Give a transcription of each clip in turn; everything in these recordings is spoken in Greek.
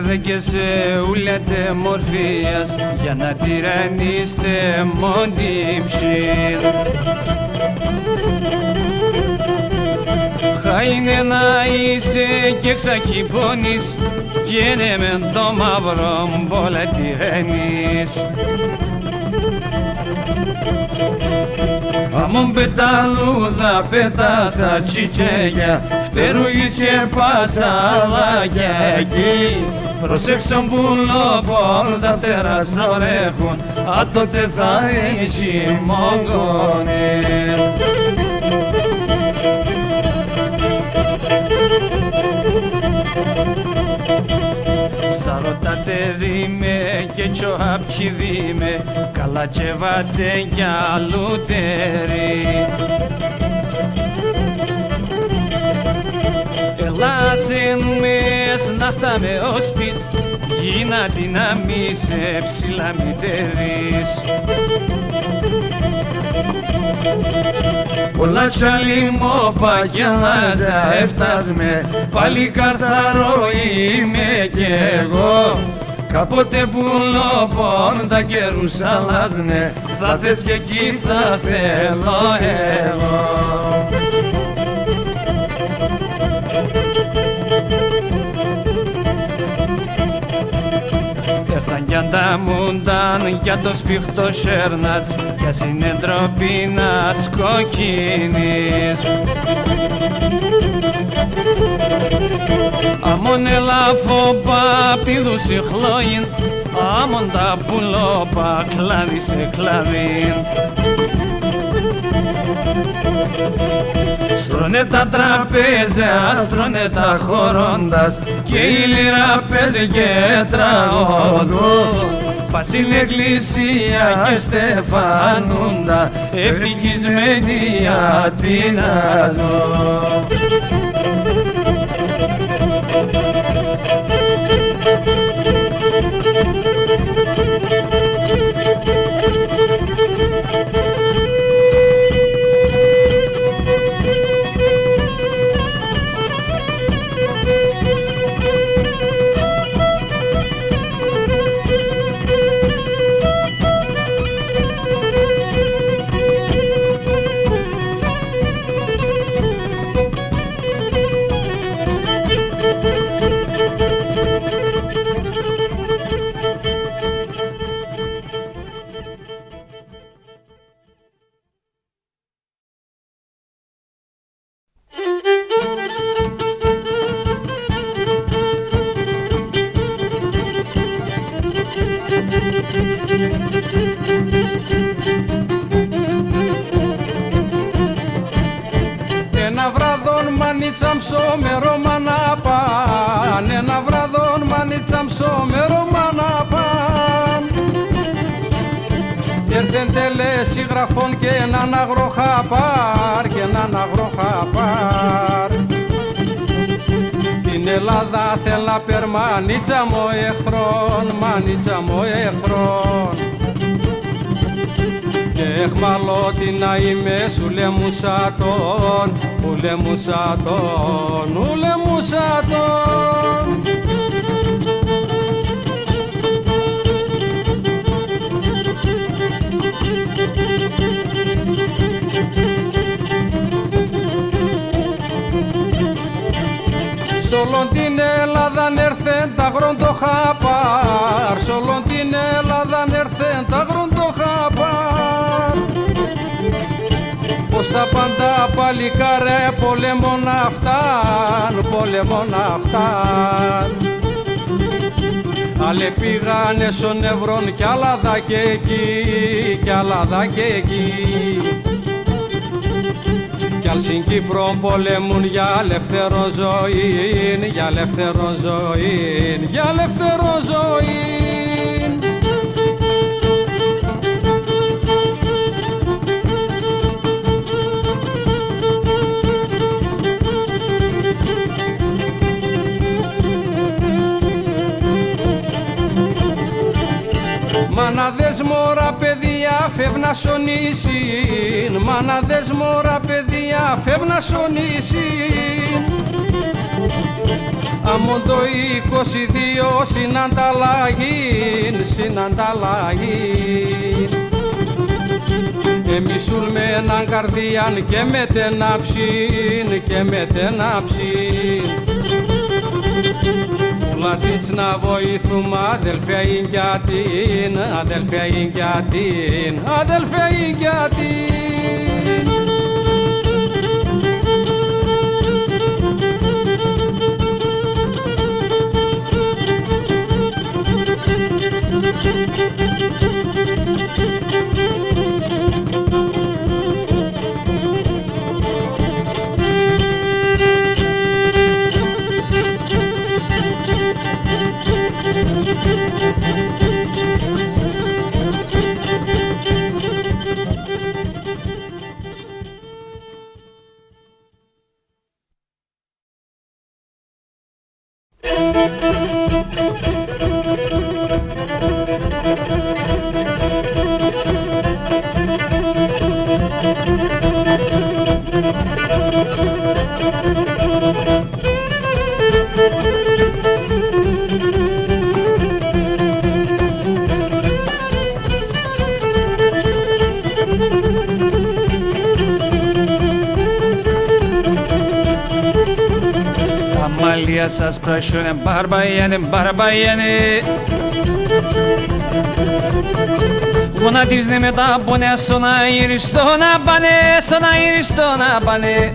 δεν και σε ούλετε μορφίας για να τυραννίστε μόνοι ψηλ. Χάινε να είσαι και ξακυπώνεις γίνε με το μαύρο μπόλα τυραννείς. Αμον πεταλούδα πετάσα τσιτσέγια φτερούγεις και πασαλάκια εκεί. Προσέξω μπουλόπολ τα φτερά σα ορέχουν α τότε θα έχει μόγκονη. Σαρωτάτε ρήμε και τσοάπιοι δήμε καλά τσεβάτε για λουτερί. Ελάσεν μες να φτάμε ως σπίτ γίνα την αμή σε ψηλά μητερείς. Πολλά τσαλίμω παγιαλάζα έφτασμε πάλι καρθαρό είμαι κι εγώ. Κάποτε πουλόπον τα καιρούς αλλάζνε θα θες κι εκεί θα θέλω εγώ. Έρθαν κι ανταμούνταν για το σπίχτο σέρνατς για συνεντροπίνατς κοκκίνης. Αμον ελάφο παπίδους η χλώην αμον τα πουλόπα κλάδι σε κλάδιν. Στρώνε τα τραπέζια, στρώνε τα χωρώντας και η λύρα παίζει και τραγωδού. Πας στην εκκλησία και στεφανούντα ευτυχισμένη Αθήνα ζω. Ένα βράδον μανίτσα μσόμερο μανάπαν, ένα βράδον μανίτσα μσόμερο μανάπαν. Έρθεν τελέσει γραφών και έναν αγροχαπάρ, και έναν αγροχαπάρ. Την Ελλάδα θέλα περ μανίτσα μου εχθρόν, μανίτσα μου εχθρόν. Και εχμαλώτηνα είμαι ουλεμουσάτον, ουλεμουσάτον, ουλεμουσάτον. Σ' όλον την Ελλάδα νέρθεν τα γροντοχάπαρ, σ' όλον την Ελλάδα νέρθεν τα γροντοχάπαρ. Πως τα πάντα παλικάρε πολέμον αυτάν, πολέμον αυτάν. Άλλοι πήγανε στον Ευρών κι άλλα δα και εκεί, κι άλλα δα και εκεί. Κι άλλ' στην Κύπρο πολεμούν για ελεύθερο ζωήν, για ελεύθερο ζωήν, για ελεύθερο ζωήν. Μάναδες μωρά παιδιά φεύνα σονίσιν, μάναδες μωρά παιδιά φεύνα σονίσιν. μου το 22 συνανταλλαγήν εμισούλ με έναν καρδιάν και μετενάψιν Ουλατίτς να βοηθούμε αδελφιά Ινγκιάτιν, αδελφιά Ινγκιάτιν, αδελφιά Ινγκιάτιν. Σας πράσινε μπαρμπαϊάνε Γονατίζνε με τα πονέα στον αεριστό να πάνε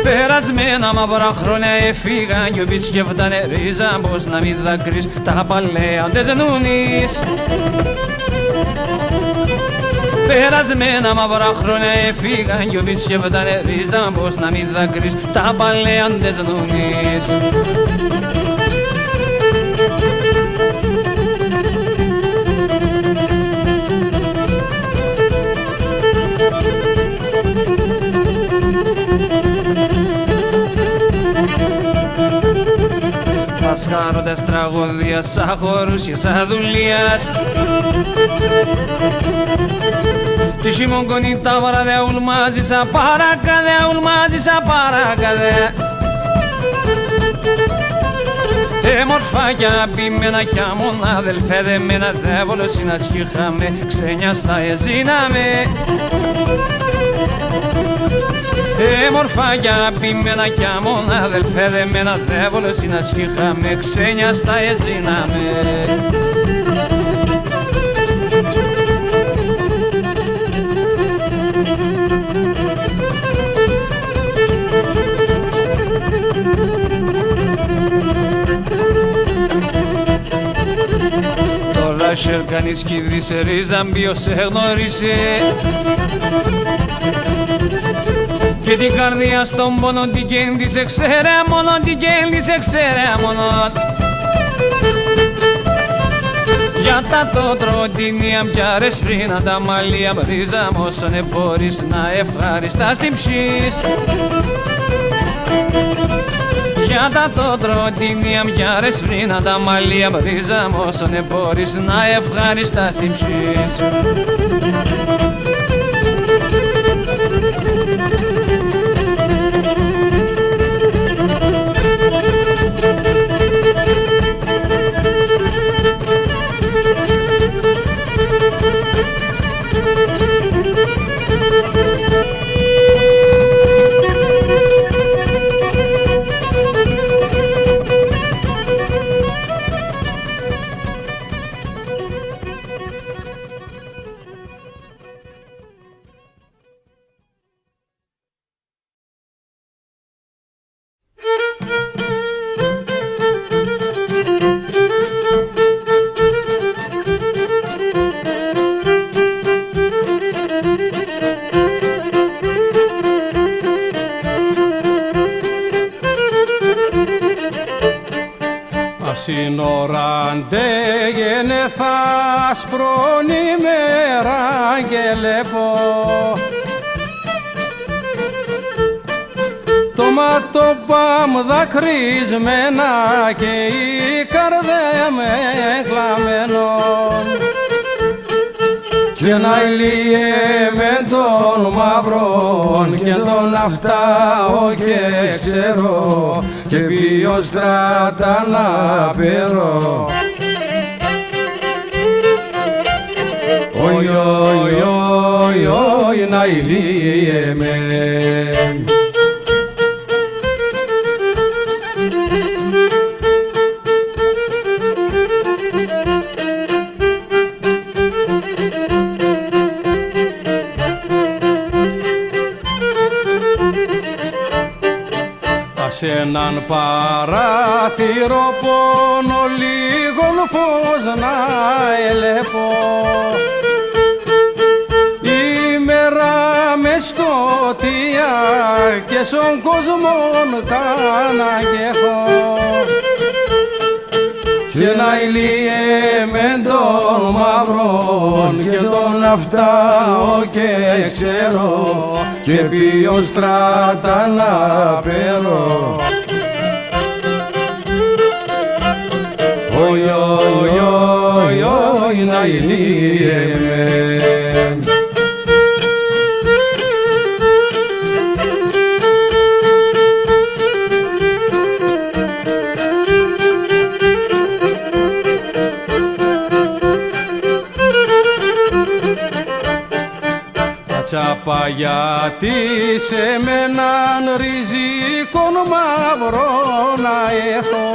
Περασμένα μαύρα χρόνια έφυγαν κι όποιοι σκέφτανε ρίζα πως να μην δακρύς τα παλαιά δεν ζενούνεις Περασμένα μαύρα χρόνια έφυγαν κι όποιοι σκέφτανε ρίζα πως να μην δακρύς τα παλαιά δεν ζενούνεις Πασχάροντας τραγωδία σαν χορούς και σαν δουλειάς Τη χειμώγκονη τα βράδια ουλμάζει σαν παρακαδέα Μορφάκια πειμένα κι αμόν αδελφέ δεμένα δεύολος είναι ασχήχαμε ξένια στα εζήναμε Μορφάκια πειμένα κι αμόν αδελφέ δεμένα δεύολος είναι ασχήχαμε ξένια στα εζήναμε Τώρα σερκανείς κι δίσε ρίζαν ποιος σε γνώρισε Και την καρδιά στον πόνο την κέντησε ξέρε μόνον μόνον Για τα το τροτινία πιάρες πριν τα μαλλία βρίζα όσον μπορείς να ευχαριστάς την ψής Για τα το τροτινία πιάρες πριν τα μαλλία βρίζα όσον μπορείς να ευχαριστάς την ψής Σύνοραντε γενεθά σπρώνει μέρα και λεπώ Το ματοπάμ δακρυσμένα και η καρδιά με κλαμμένο Κι Γενναηλίε με τον μαυρόν και τον αυτάω και ξέρω και ποιο στράτα να περώ. Οι, οι, οι, οι, να ηλίε με. Σ' έναν παράθυρο πόνο λίγον φως να ελεπώ. Η μέρα με σκοτία και στον κόσμο τα αναγκέχω. Και να ηλίε με τον μαυρόν και τον αυτάω και ξέρω και ποιο στράτα να περώ. Οι, οι, οι, οι, να ηλίε με. Τσαπαγιάτη σε μέναν ριζίκον μαύρο να έχω,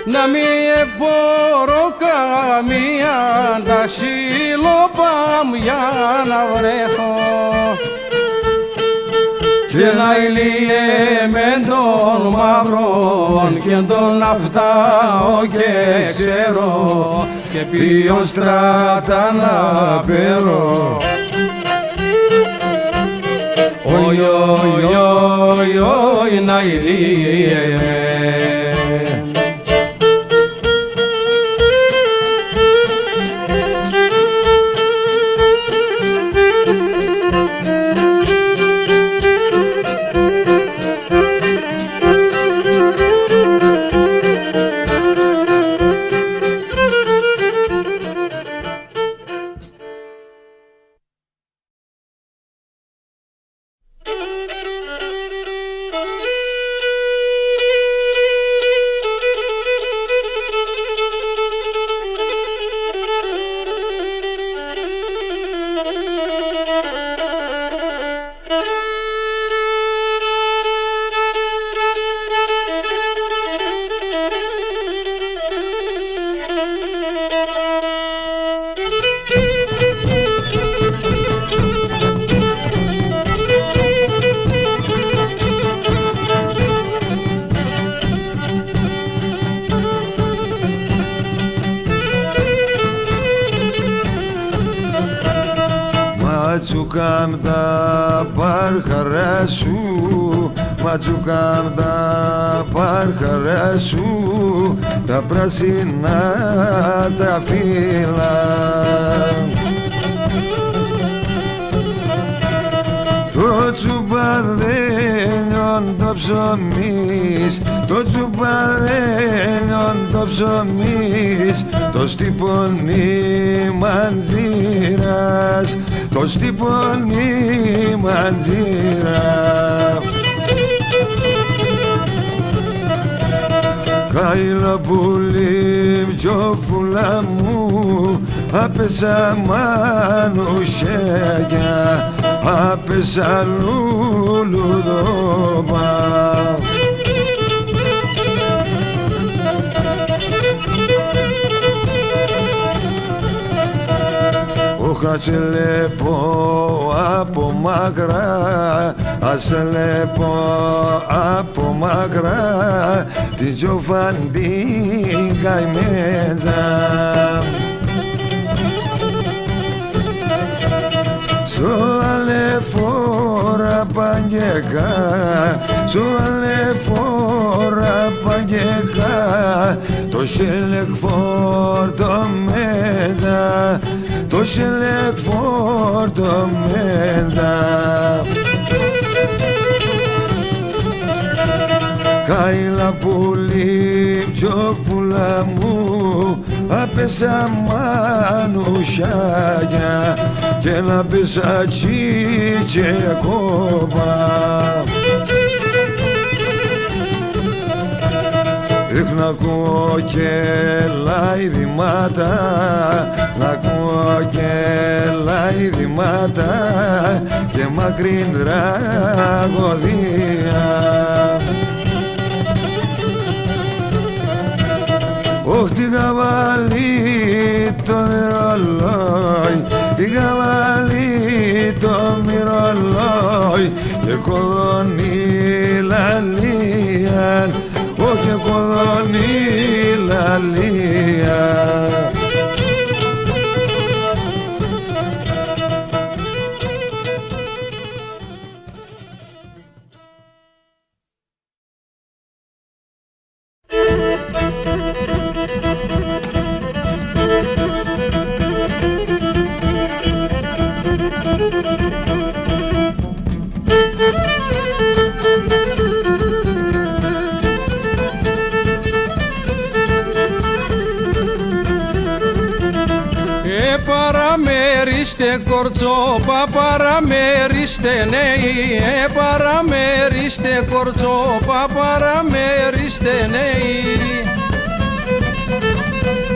να μη εμπόρω καμία τα σύλλοπα μου για να βρέχω. Και να ηλίε με τον μαυρόν και τον αυτάω και ξέρω και ποιο στράτα να περώ. Οι, οι, οι, οι, να ηλίε με. Ματσουκάμ τα παρχαρά σου, ματσουκάμ τα παρχαρά σου, τα πράσινα τα φύλλα. Το τσουμπαδένιον το ψωμίς, το τσουμπαδένιον το ψωμίς, το στυπώνει μαντζήρας, το στυπώνει μαντζήρα. Κάιλα πουλί μτσόφουλα μου, άπεσα μανουσέκια, άπεσα λουλουδόμα. Αχατσελέπω από μακρά, ασελέπω από μακρά, την τζοφαντή καημέτσα. Σοαλε φορά παγγεκά, σοαλε φορά παγγεκά, το σελεκ φορτωμένα, το σελεκ φορτωμένα. Κάιλα πουλί τζοφούλα μου απέσα μανουσιάγια και να πέσα τσίτσε κόμπα. Να ακούω και λαϊδημάτα, να ακούω και λαϊδημάτα και μακρύν τραγωδία. Ωχ, τι καβαλεί το μυρολόι, τι καβαλεί το μυρολόι και κοδώνει λαλία, όχι κοδώνει λαλία. Παραμερίστε κορτσόπα, παραμερίστε νέοι, παραμερίστε κορτσόπα, παραμερίστε νέοι.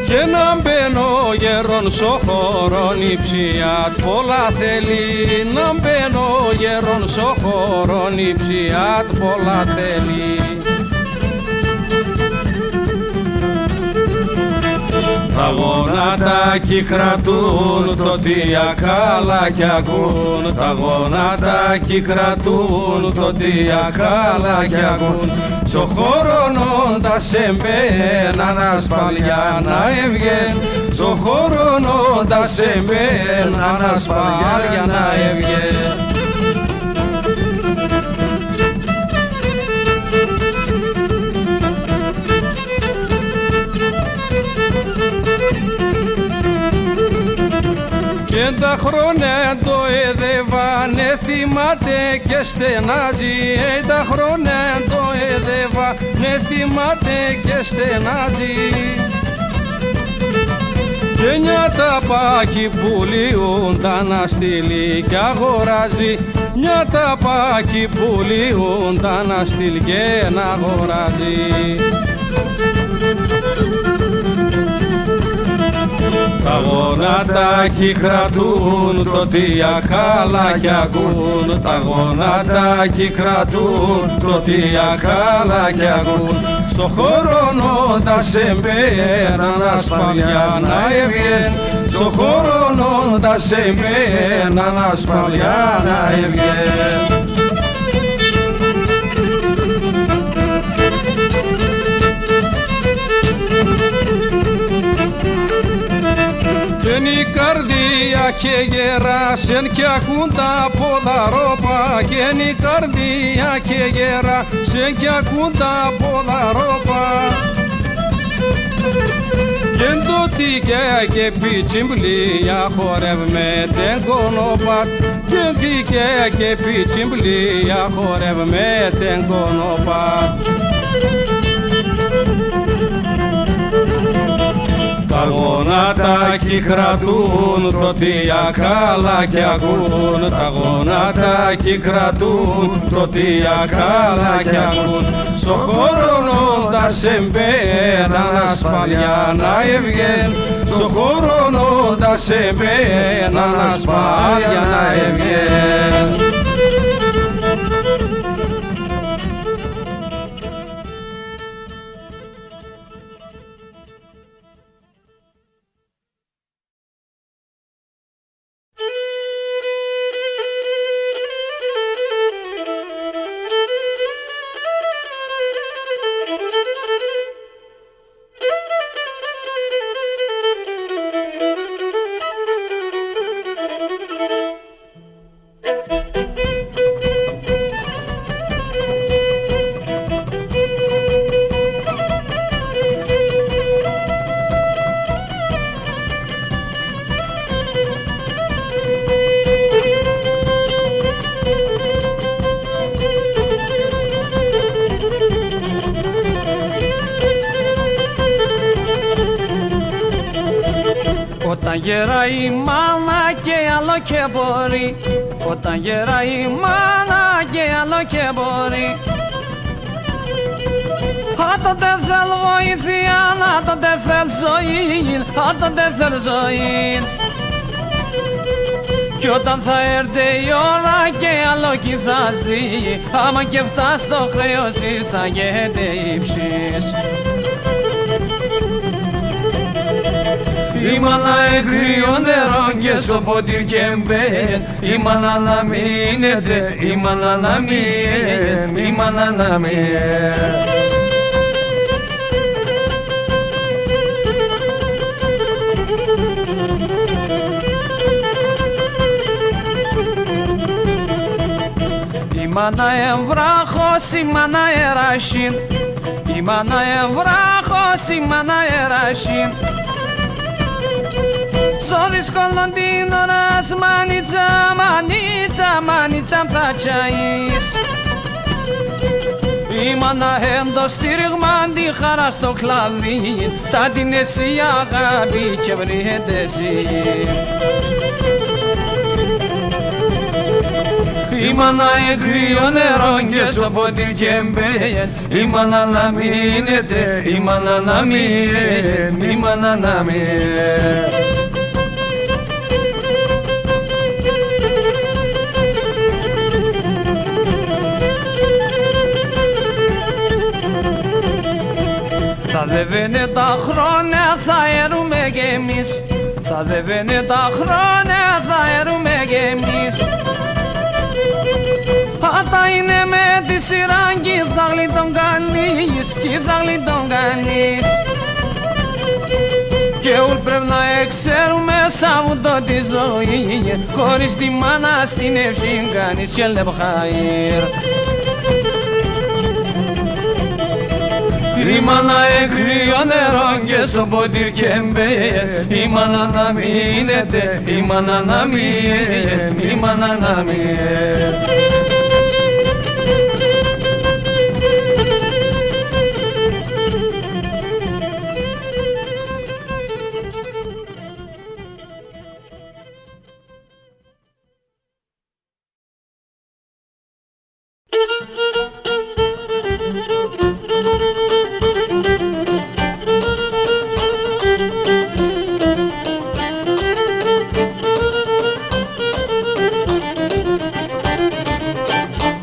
Και να μπαίνω γερόν σο χωρόν υψιάτ πολλά θέλει, να μπαίνω γερόν σο χωρόν υψιάτ πολλά θέλει. Τα γονατάκι κρατούν, το τι ακάλακι ακούν. Τα γονατάκι κρατούν, το τι ακάλακι ακούν. Σο χωρονώντας εμπαίναν ασπαλιά να έβγεν. Σο χωρονώντας εμπαίναν ασπαλιά να έβγεν. Και τα χρόνια το εδεβάνε θυμάται και στενάζει. Τα χρόνια το εδεβάνε θυμάται και στενάζει. Και μια ταπάκι πουλίουν τα να στείλει και αγοράζει. Μια ταπάκι πουλίουν τα να στείλει και να αγοράζει. Τα γονατάκι κρατούν, το τι ακάλακι ακούν. Τα γονατάκι κρατούν, το τι ακάλακι ακούν. Στο χωρονώντας εμπαίναν ασπαλιά να έβγεν. Στο χωρονώντας εμπαίναν ασπαλιά να έβγεν. Κεν η καρδία και γεράσεν κι ακούν τα ποδαρόπα. Κεν η καρδία και γεράσεν κι ακούν τα ποδαρόπα. Κεν το τικέ και πιτσιμπλία χορεύ με τεν κονοπάτ. Κεν τικέ και πιτσιμπλία χορεύ με τεν κονοπάτ. Τα γονατάκι κρατούν, το τι ακάλακι ακούν. Τα γονατάκι κρατούν, το τι ακάλακι ακούν. Στο χωρονώντας εμπαίναν ασπαλιά να έβγεν. Στο χωρονώντας εμπαίναν ασπαλιά να έβγεν. Όταν γεράει η μάνα και άλλο και μπορεί, όταν γεράει η μάνα και άλλο και μπορεί. Όταν δεν θέλ βοήθεια, όταν δεν θέλ ζωή, όταν δεν θέλ ζωή. Κι όταν θα έρθει η ώρα και άλλο κυθάζει, άμα και φτάσει το χρέος θα γέντε ύψης. Η μάνα εκρύο νερό και στο ποτήρ και μπεν, η μάνα να μείνετε, η μάνα να μείνε, η μάνα να μείνε. Η μάνα εμβράχος, η μάνα εράσιν, η μάνα εμβράχος, η μάνα εράσιν. Στο δύσκολο την ώρας μανίτσα, μανίτσα, μανίτσα θα τσαείς. Η μάνα εν το στήριγμα τη χαρά στο κλαδί, τα την εσύ αγάπη και βρείτε εσύ. Η μάνα εκρύο νερό και στο ποτήρ και μπεν, η μάνα να μείνετε, η μάνα να μείνε, η μάνα να μείνε. Θα δεβαίνε τα χρόνια, θα έρουμε κι εμείς, θα δεβαίνε τα χρόνια, θα έρουμε κι εμείς. Άτα είναι με τη σειρά κι θα γλιτών κανείς, κι θα γλιτών κανείς. Και ούλ πρέπει να εξέρουμε σαν βουντό τη ζωή, χωρίς τη μάνα στην ευχή κανείς και λεπχαΐρ. Η μάνα εκρύο νερό και στο ποτήρ και μπεν, η μάνα να μείνετε, η μάνα να μείνε, η μάνα να μείνε.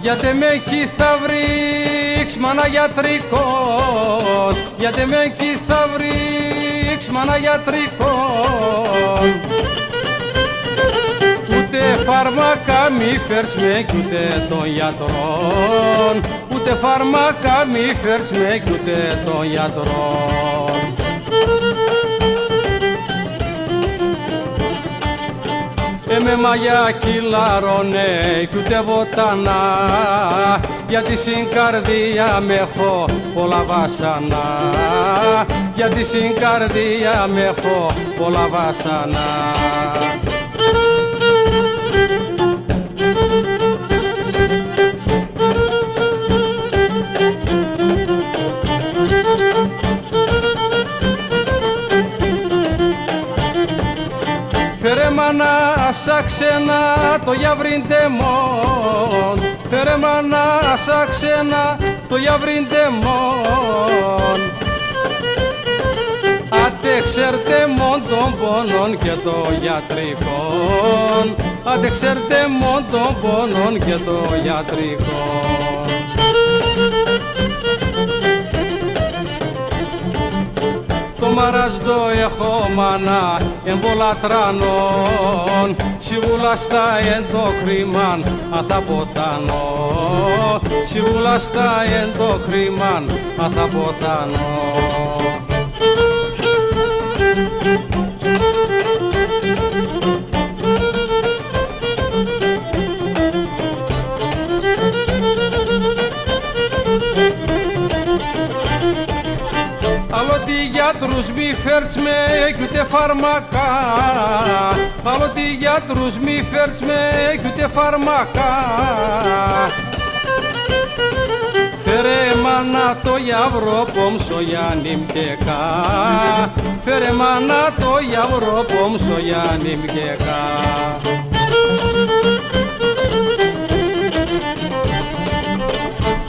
Γιατί με εκεί θα βρεις μάνα γιατρικών, γιατί με εκεί θα βρεις μάνα γιατρικών. Ούτε φάρμακα μη φέρεις με κι ούτε των γιατρών, ούτε φάρμακα μη φέρεις με κι ούτε των γιατρών. Με μαγιά κυλάρωνε κι ούτε βοτανά, γιατί στην καρδία με έχω πολλά βάσανα, γιατί στην καρδία με έχω πολλά βάσανα. Φέρε μάνα σαν ξένα το γιαβριντεμόν, φέρε μάνα σαν ξένα το γιαβριντεμόν. Αντεξέρτε μόν των πόνων και των γιατρικών, αντεξέρτε μόν των πόνων και των γιατρικών. Το μαραζδό έχω μάνα εν πολλά τρανών, σιγούλα στα εν το κρίμαν αν θα ποθανώ, σιγούλα στα εν το κρίμαν αν θα ποθανώ. Άλλο τι γιατρούς μη φέρεις με κι ούτε φάρμακα, άλλο τι γιατρούς μη φέρεις με κι ούτε φάρμακα. Φέρε μάνα μάνα το γιαυρό πόμσο Γιάννη μκεκά. Φέρε μάνα το γιαυρό πόμσο Γιάννη μκεκά.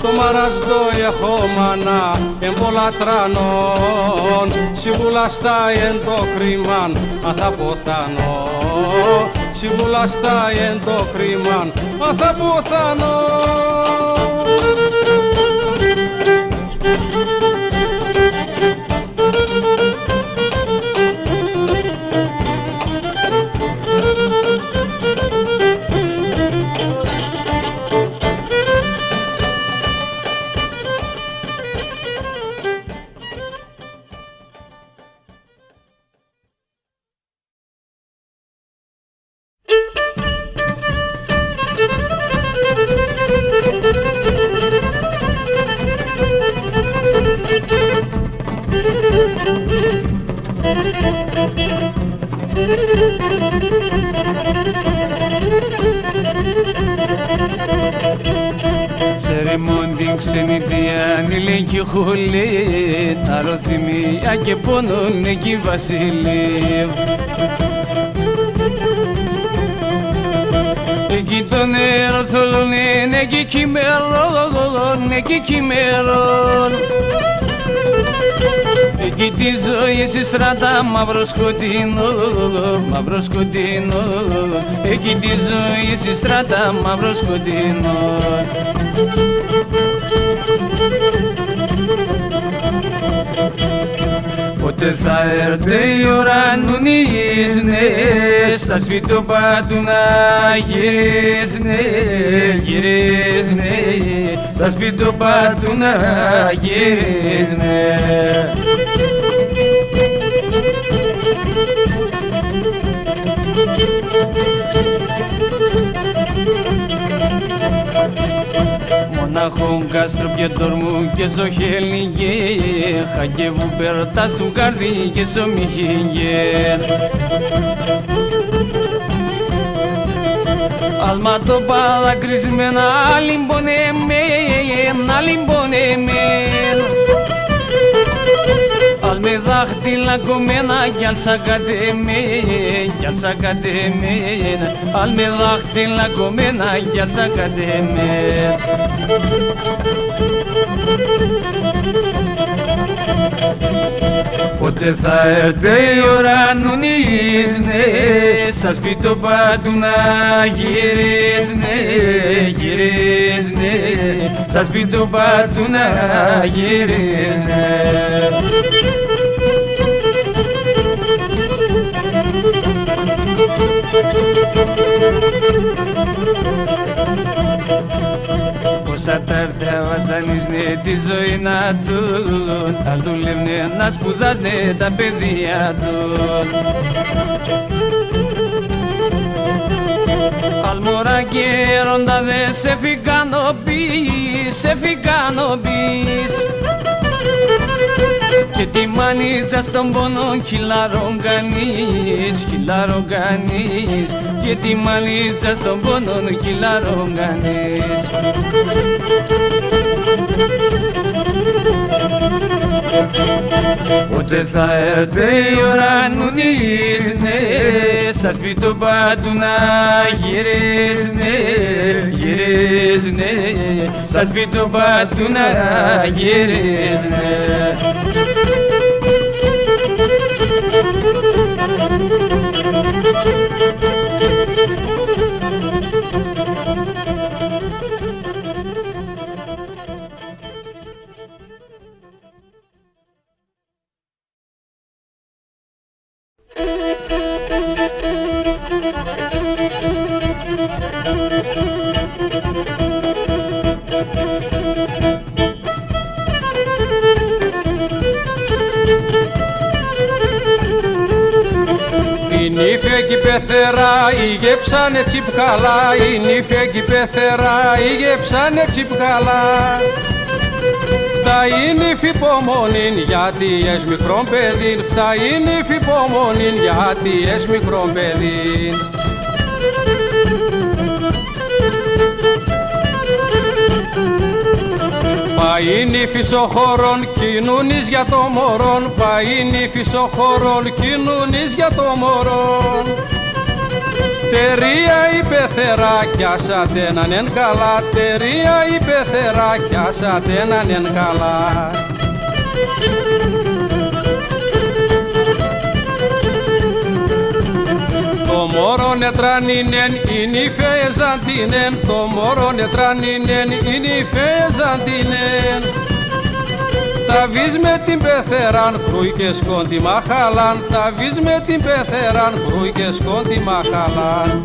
Το μαραζδό έχω μάνα εν πολλά τρανών. Σιγουλαστά εν το κρίμαν αν θα ποθανώ. Σιγουλαστά εν το κρίμαν αν θα ποθανώ. Σερεμόντιν ξενιτιάνη λέγει χολή, αρωθυμία και πόνον εκεί βασιλείου. Εκεί το νερό θολώνει, εκεί κυμερών, εκεί κυμερών. Εκεί τη ζωή στη στράτα μαύρο σκοτεινό, μαύρο σκοτεινό. Εκεί τη ζωή στη στράτα μαύρο σκοτεινό. Πότε θα έρθει η ώρα νουνίζνε, στα σπίτω πάντου να γυρίζνε, γυρίζνε, στα σπίτω πάντου να γυρίζνε. Μονάχον κάστρο πιετόρ μου και σο χέλνιγε, χαγεύου περτάς του καρδί και σο μιχίγε. Αλμα το παρακρισμένα λιμπονεμέν, αλιμπονεμέν. Αλ με δάχτυλα κομμένα κι αλ σακατεμέν, κι αλ σακατεμέν. Αλ με δάχτυλα κομμένα κι αλ σακατεμέν. Πότε θα έρθει η ώρα νουνίζνε, στα σπίτω πάντου να γυρίζνε, γυρίζνε, στα σπίτω πάντου να γυρίζνε. Πόσα τάρτα βασανίζνε τη ζωή να τούν, αλ δουλεύνε να σπουδάσνε τα παιδιά τούν. Αλ μωρά γέροντα δε σε φυκανοποιείς, σε φυκανοποιείς. Και τη μανίτσα στον πόνο χιλάρον κανείς, χιλάρον κανείς. Και τη μανίτσα στον πόνο χιλάρον κανείς. Πότε θα έρθει η ώρα νουνίζνε, στα σπίτω πάντου να γυρίζνε, γυρίζνε, στα σπίτω πάντου να γυρίζνε. Η νύφια κι η πεθερά ηγέψανε τσιπκαλά, η νύφια κι η πεθερά ηγέψανε τσιπκαλά. Φτάει η νύφη υπομονήν γιατί ες μικρόν παιδίν, φτάει η νύφη υπομονήν γιατί ες μικρόν παιδίν. Πάει νύφης ο χωρών, κοινούνις για το μωρόν. Πάει νύφης ο χωρών, κοινούνις για το μωρόν. Τερία η πεθερά κι άσατε να νεν καλά. Τερία η πεθερά κι άσατε να νεν καλά. Το μωρόν ετρανίνεν είναι η φεζαντίνεν. Το μωρόν ετρανίνεν είναι η φεζαντίνεν. Τα βεις με την πεθεράν κρούι και σκόντι μαχαλάν. Τα βεις με την πεθεράν κρούι και σκόντι μαχαλάν.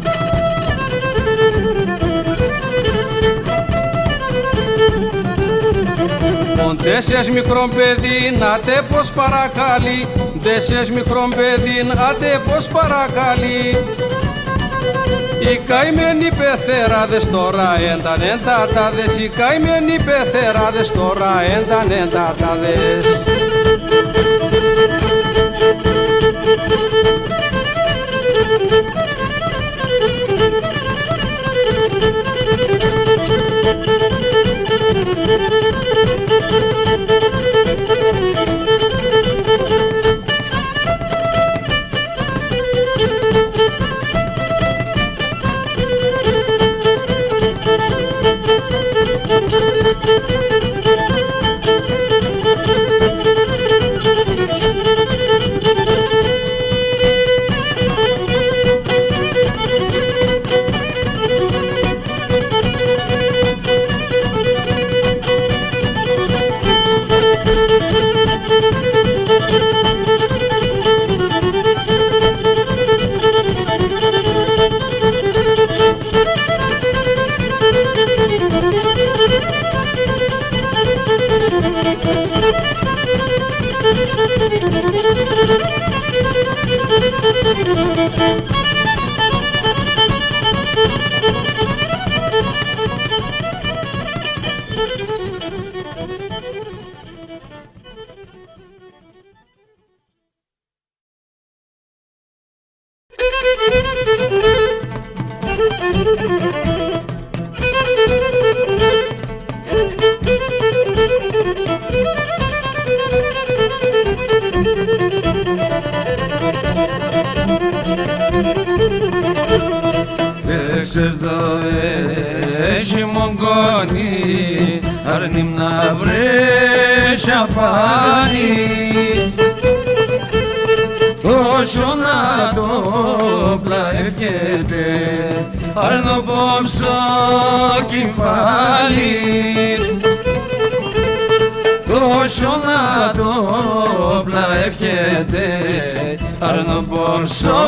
Ντέσες μικρόν παιδί, να τε πως παρακαλεί. Ντέσες μικρόν παιδί, να τε πως παρακαλεί. Οι καημένοι πεθεράδες τώρα ένταν εντατάδες. Οι καημένοι πεθεράδες τώρα ένταν εντατάδες. Έξες το έχει μογκόνι, αρνήμ να βρες απάνεις. Τόσο να το πλαεύκεται, αρνο πόμψο κεφάλις. Τόσο να το πλαεύκεται, αρνο πόμψο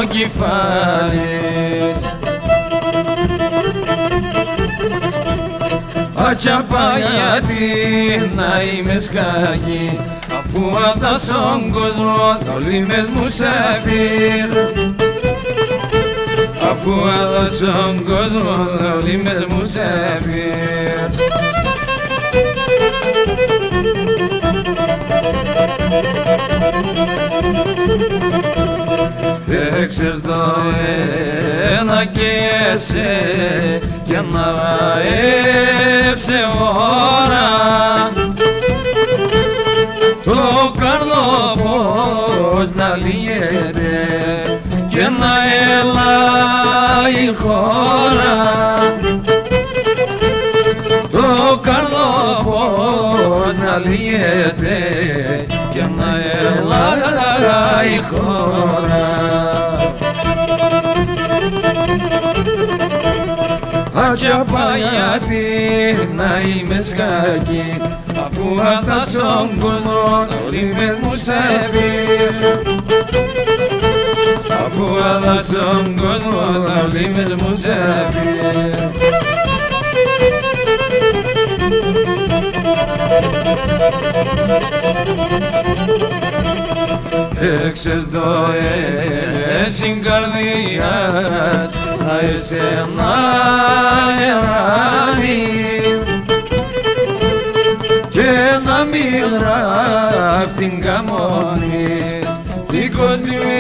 κεφάλις. Ατσαπά γιατί να είμαι σκάκι, αφού απ' στον κόσμο όλοι μες μουσαφίρ. Αφού απ' στον κόσμο όλοι μες μουσαφίρ. Έξερ το ένα και σε για να έψε ώρα. Το καρδό πως να λύεται και να έλα η χώρα. Το καρδό πως να λύεται και να έλα η χώρα. Ατσαπά γιατί να είμαι σκάκι, αφού απ' στον κόσμο όλοι μες μουσαφίρ. Αφού απ' στον κόσμο όλοι μες μουσαφίρ. Έξες το εσύν καρδιάς, να είσαι να εράνει και να μην ράφτην καμώνεις την κοσμή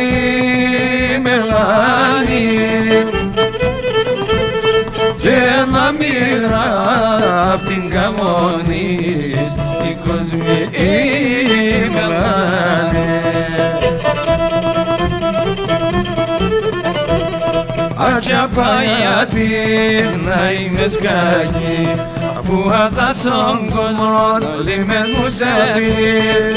μελάνη και να μην ράφτην καμώνεις γιατί να είμαι σκάκι, αφού αδάσον κόσμο όλοι με μουσαφίρ.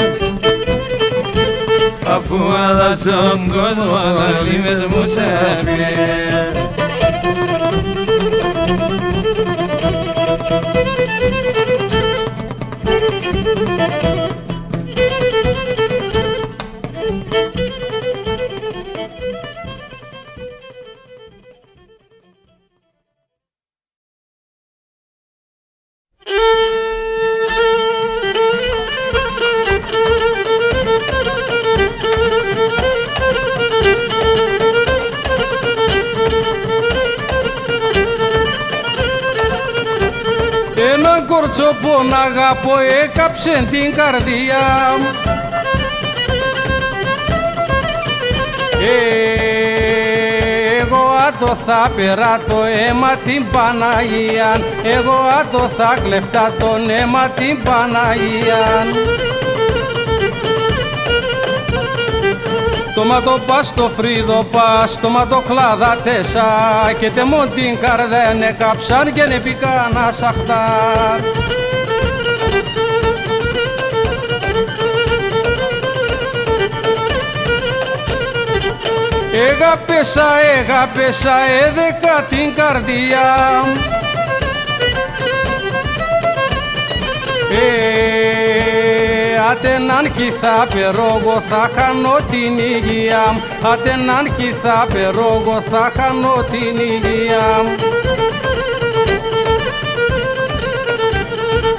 Αφού αδάσον κόσμο όλοι με μουσαφίρ. Έναν κορτσόπο να αγαπώ έκαψε την καρδιά μου. Εγώ άτο θα περά το αίμα την Παναγία, εγώ άτο θα κλεφτά τον αίμα την Παναγία. Το ματο πας το φρύδο πας, το ματο κλάδα τέσα και τεμόν την καρδένε κάψαν και νεπικά να σαχτά. Έγαπεσα, έδεκα την καρδιά. Ατενάν κι θα περόγω θα χάνω την υγεία μου. Ατενάν κι θα περόγω θα χάνω την υγεία μου.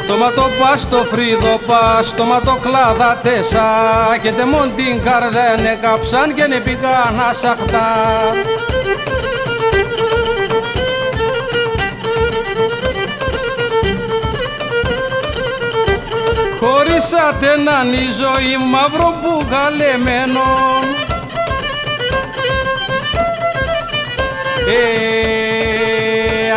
Το ματο πας το φρύδο πας, το ματο κλάδα τέσα και τεμόν την καρδένε κάψαν και νεπικά να σαχτά. Χωρίσατε να η ζωή μαύρο μπουγαλεμένο.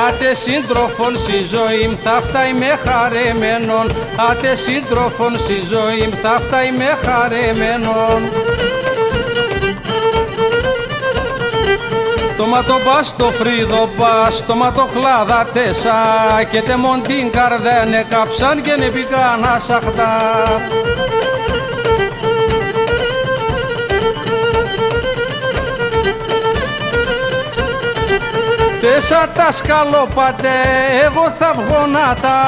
Άτε σύντροφον στη ζωή θα φτάει με χαρεμένον. Άτε σύντροφον στη ζωή θα φτάει με χαρεμένον. Το ματο πας το φρύδο πας, το ματο κλάδα τέσα και τεμόν την καρδένε κάψαν και νεπικά να σαχτά. Τέσα τα σκαλόπατε εγώ θα βγω να τα.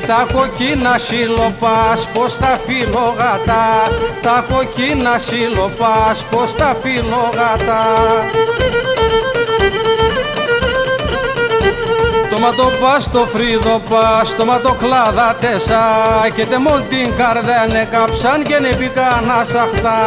Τα κοκκίνα σιλοπάς πως τα φιλογατά. Τα κοκκίνα σιλοπάς πως τα φιλογατά. Το ματο πας το φρύδο πας, το ματο κλάδα τέσα και τεμόν την καρδένε κάψαν και νεπικά να σαχτά.